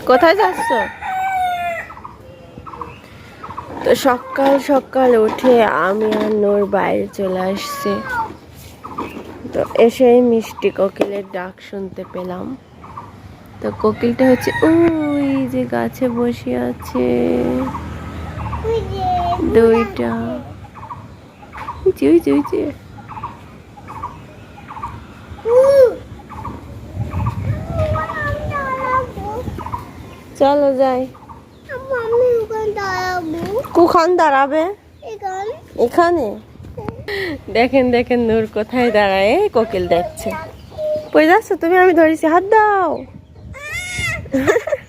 কোথায় যাচ্ছ? তো সকাল সকাল উঠে আমি আর নূর বাইরে চলে আসছি। তো এসেই মিষ্টি কোকিলের ডাক শুনতে পেলাম। তো কোকিলটা হচ্ছে ওই যে গাছে বসে আছে, দুইটা। চলো যাই। কখন দাঁড়াবে? এখানে। দেখেন দেখেন নূর কোথায় দাঁড়ায়, কোকিল দেখছে। কই যাচ্ছ তুমি? আমি ধরেছি, হাত দাও।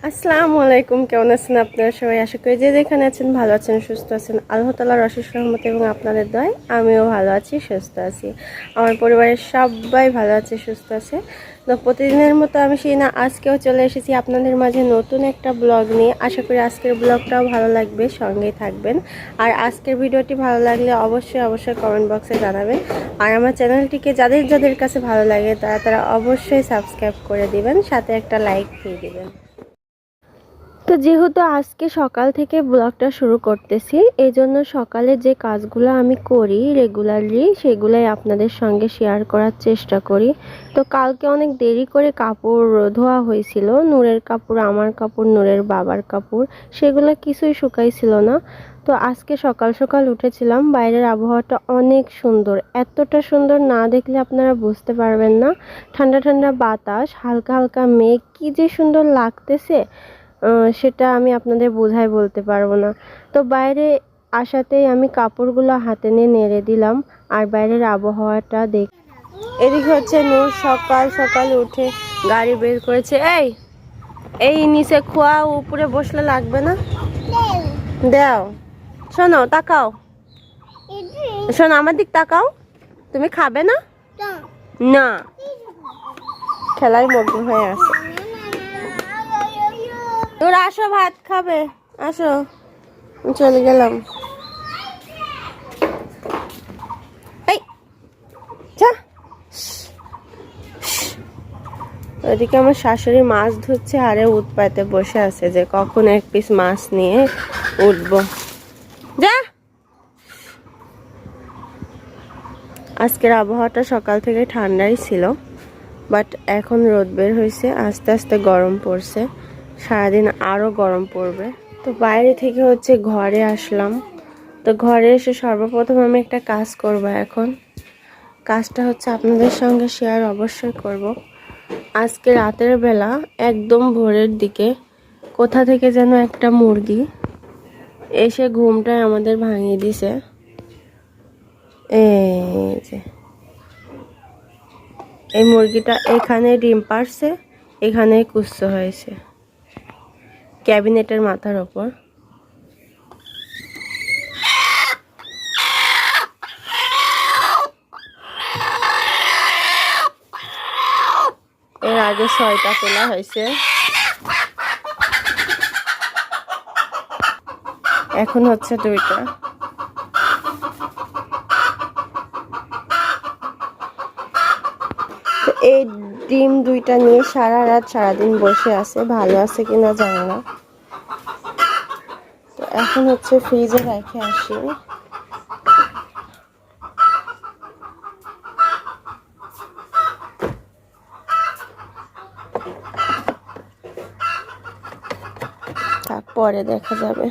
আসসালামু আলাইকুম, কেমন আছেন আপনারা সবাই? আশা করি যে যেখানে আছেন ভালো আছেন, সুস্থ আছেন। আল্লাহ তাআলার অশেষ রহমত এবং আপনাদের দয়ায় আমিও ভালো আছি, সুস্থ আছি। আমার পরিবারের সবাই ভালো আছে, সুস্থ আছে। তো প্রতিদিনের মতো আমি না আজকেও চলে এসেছি আপনাদের মাঝে নতুন একটা ব্লগ নিয়ে। আশা করি আজকের ব্লগটাও ভালো লাগবে, সঙ্গেই থাকবেন। আর আজকের ভিডিওটি ভালো লাগলে অবশ্যই কমেন্ট বক্সে জানাবেন। আর আমার চ্যানেলটিকে যাদের কাছে ভালো লাগে তারা অবশ্যই সাবস্ক্রাইব করে দিবেন, সাথে একটা লাইক দিয়ে দিবেন। তো যেহেতু আজকে সকাল থেকে ব্লগটা শুরু করতেছি, এই জন্য সকালে যে কাজগুলো আমি করি রেগুলারলি সেগুলাই আপনাদের সঙ্গে শেয়ার করার চেষ্টা করি। তো কালকে অনেক দেরি করে কাপড় ধোয়া হয়েছিল, নূরের কাপড়, আমার কাপড়, নূরের বাবার কাপড়, সেগুলো কিছুই শুকাইছিল না। তো আজকে সকাল সকাল উঠেছিলাম, বাইরের আবহাওয়াটা অনেক সুন্দর, এতটা সুন্দর না দেখলে আপনারা বুঝতে পারবেন না। ঠান্ডা ঠান্ডা বাতাস, হালকা হালকা মেঘ, কি যে সুন্দর লাগতেছে সেটা আমি আপনাদের বোঝায় বলতে পারবো না। তো বাইরে আসাতেই আমি কাপড়গুলো হাতে নিয়ে নেড়ে দিলাম আর বাইরের আবহাওয়াটা দেখ। এদিকে হচ্ছে নূর সকাল সকাল উঠে গাড়ি বের করেছে। এই নিচে খোয়া, উপরে বসলে লাগবে না? দাও। শোনো, তাকাও, শোনো আমার দিক তাকাও। তুমি খাবে না? না, খেলায় মগ্ন হয়ে আছে। তোরা আসো, ভাত খাবে, আসো। চলে গেলাম। এই যা। ওইদিকে আমার শাশুড়ি মাছ ধুচ্ছে, আরে উৎপাতে বসে আছে যে কখন এক পিস মাছ নিয়ে উঠবো। যা। আজকের আবহাওয়াটা সকাল থেকে ঠান্ডাই ছিল, বাট এখন রোদ বের হয়েছে, আস্তে আস্তে গরম পড়ছে, সারাদিন আরো গরম পড়বে। তো বাইরে থেকে হচ্ছে ঘরে আসলাম। তো ঘরে এসে সর্বপ্রথম আমি একটা কাজ করব। এখন কাজটা হচ্ছে আপনাদের সঙ্গে শেয়ার অবশ্যই করব। আজকে রাতের বেলা একদম ভোরের দিকে কোথা থেকে যেন একটা মুরগি এসে ঘুমটায় আমাদের ভাঙিয়ে দিছে। এই মুরগিটা এখানে ডিম পারছে, এখানেই কুচ্ছ হয়েছে ক্যাবিনেটের মাথার ওপর। এর আগে 6টা তোলা হয়েছে, এখন হচ্ছে 2টা। এই ডিম 2টা নিয়ে সারা রাত সারাদিন বসে আছে, ভালো আছে কিনা জানি না। তো এখন হচ্ছে ফ্রিজে রেখে আসি। পরে দেখা যাবে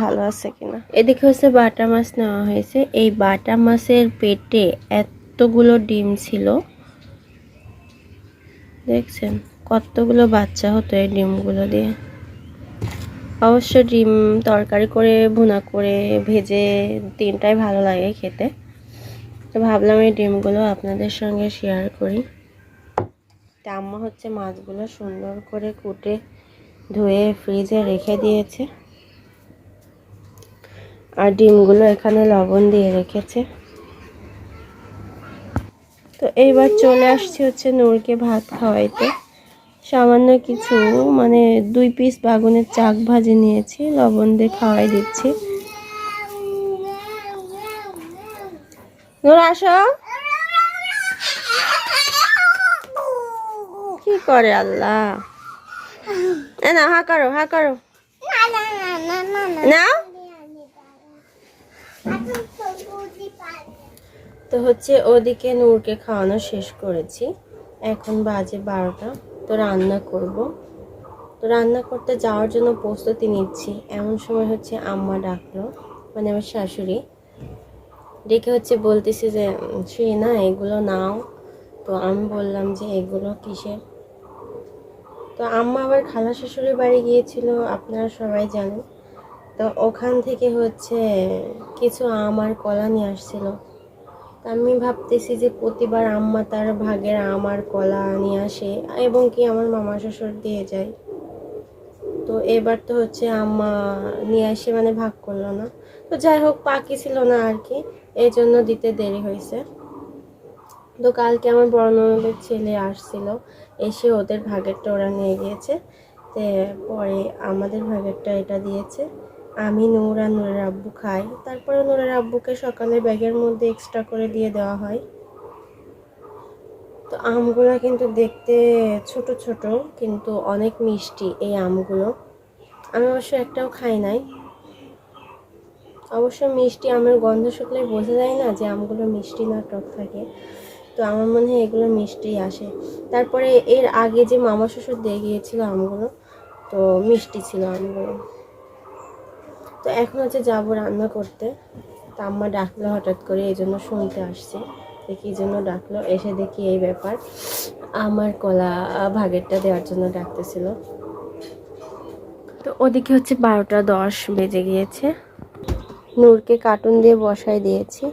ভালো আছে কিনা। এদিকে হচ্ছে বাটা মাছ নেওয়া হয়েছে। এই বাটা মাছের পেটে এতগুলো ডিম ছিল, দেখছেন কতগুলো বাচ্চা হতো এই ডিমগুলো দিয়ে। অবশ্য ডিম তরকারি করে, ভুনা করে, ভেজে, তিনটাই ভালো লাগে খেতে। তো ভাবলাম এই ডিমগুলো আপনাদের সঙ্গে শেয়ার করি। তা আম্মা হচ্ছে মাছগুলো সুন্দর করে কুটে ধুয়ে ফ্রিজে রেখে দিয়েছে, আর ডিমগুলো এখানে লবণ দিয়ে রেখেছে। তো এইবার চলে আসছি হচ্ছে নূরকে ভাত খাওয়াইতে। সামান্য কিছু মানে 2 পিস বাগুনের চাক ভাজি নিয়েছি, লবণ দিয়ে খাওয়াই দিচ্ছি। নূর আসো। কি করে আল্লাহ, না, হা করো, হা করো। না তো হচ্ছে ওদিকে নূরকে খাওয়ানো শেষ করেছি, এখন বাজে 12টা। তো রান্না করব, তো রান্না করতে যাওয়ার জন্য প্রস্তুতি নিচ্ছি। এমন সময় হচ্ছে আম্মা ডাকলো, মানে আমার শাশুড়ি ডেকে হচ্ছে বলতেছে যে সে না এগুলো নাও। তো আমি বললাম যে এগুলো কিসের। তো আম্মা আবার খালা শাশুড়ির বাড়ি গিয়েছিল, আপনারা সবাই জানেন। তো ওখান থেকে হচ্ছে কিছু আম আর কলা নিয়ে আসছিল। তা আমি ভাবতেছি যে প্রতিবার আম্মা তার ভাগের আম আর কলা নিয়ে আসে এবং কি আমার মামা শ্বশুর দিয়ে যায়। তো এবার তো হচ্ছে আম্মা নিয়ে আসে মানে ভাগ করলো না। তো যাই হোক পাকি ছিল না আর কি, এই জন্য দিতে দেরি হয়েছে। তো কালকে আমার বড় ননদের ছেলে আসছিল, এসে ওদের ভাগেরটা ওরা নিয়ে গিয়েছে। তো পরে আমাদের ভাগেরটা এটা দিয়েছে। আমি নূর আর নূরের আব্বু খাই, তারপরে নূরের আব্বুকে সকালে ব্যাগের মধ্যে এক্সট্রা করে দিয়ে দেওয়া হয়। তো আমগুলো কিন্তু দেখতে ছোট ছোট, কিন্তু অনেক মিষ্টি এই আমগুলো। আমি অবশ্য একটাও খাই নাই। অবশ্য মিষ্টি আমের গন্ধ শুকলে বোঝা যায় না যে আমগুলো মিষ্টি না টক থাকে। তো আমার মনে হয় এগুলো মিষ্টি আসে। তারপরে এর আগে যে মামা শ্বশুর দিয়ে গিয়েছিল আমগুলো, তো মিষ্টি ছিল আমগুলো। তো এখন হচ্ছে যাবো রান্না করতে। তা আম্মা ডাকলো হঠাৎ করে, এই জন্য শুনতে আসছে যে কী জন্য ডাকলো। এসে দেখি এই ব্যাপার, আমার কলা ভাগেরটা দেওয়ার জন্য ডাকতেছিল। তো ওদিকে হচ্ছে 12টা 10 বেজে গিয়েছে। নূরকে কার্টুন দিয়ে বসাই দিয়েছি,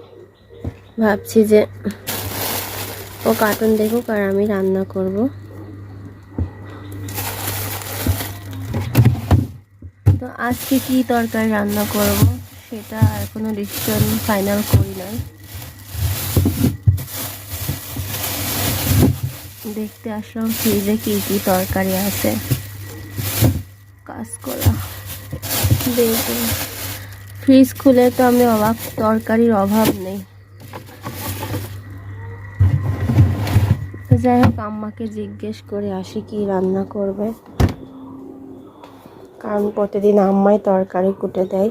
ভাবছি যে ও কার্টুন দেখুক আর আমি রান্না করব। তো আজকে কি তরকারি রান্না করব সেটা এখনো ডিসিশন ফাইনাল করি নাই। দেখতে আসলাম ফ্রিজে কি কি তরকারি আছে। কাঁচকলা, বেগুন, ফ্রিজ খুলে তো আমি অবাক, তরকারির অভাব নেই। যাই হোক আম্মাকে জিজ্ঞেস করে আসি কি রান্না করবে, কারণ প্রতিদিন আম্মাই তরকারি কুটে দেয়।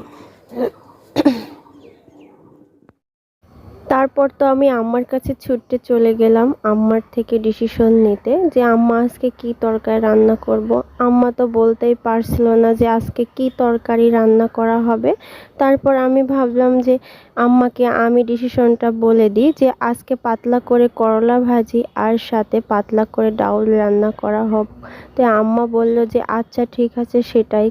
তারপর তো আমি আম্মার কাছে ছুটতে চলে গেলাম আম্মার থেকে ডিসিশন নিতে যে আম্মা আজকে কি তরকারি রান্না করব। আম্মা তো বলতেই পারছিল না যে আজকে কি তরকারি রান্না করা হবে। তারপর আমি ভাবলাম যে আম্মাকে আমি ডিসিশনটা বলে দিই যে আজকে পাতলা করে করলা ভাজি আর সাথে পাতলা করে ডাউল রান্না করা হবে। তো আম্মা বলল যে আচ্ছা ঠিক আছে সেটাই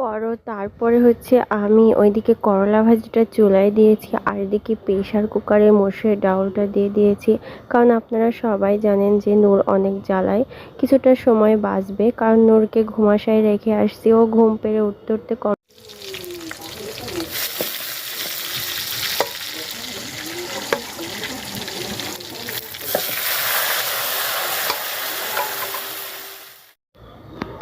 করো। তারপরে হচ্ছে আমি ওইদিকে করলা ভাজিটা চুলায় দিয়েছি আর এদিকে প্রেশার কুকারে মসুরের ডাউলটা দিয়ে দিয়েছি। কারণ আপনারা সবাই জানেন যে নূর অনেক জ্বালায়, কিছুটা সময় বাঁচবে, কারণ নূরকে ঘুমাশায় রেখে আসছি, ও ঘুম পেড়ে উঠতে উঠতে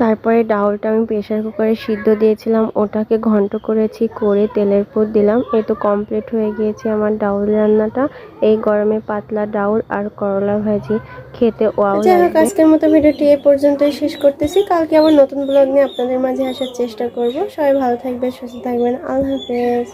তারপরে ডাউলটা আমি প্রেশার কুকারে সিদ্ধ দিয়েছিলাম, ওটাকে ঘন্ট করেছি, করে তেলের পুর দিলাম। এই তো কমপ্লিট হয়ে গিয়েছে আমার ডাউল রান্নাটা। এই গরমে পাতলা ডাউল আর করলা ভাজি খেতে ওয়াও লাগবে। যাই হোক আজকের মতো ভিডিওটি এই পর্যন্তই শেষ করতেছি। কালকে আবার নতুন ব্লগ নিয়ে আপনাদের মাঝে আসার চেষ্টা করব। সবাই ভালো থাকবেন, সুস্থ থাকবেন। আল্লাহ হাফেজ।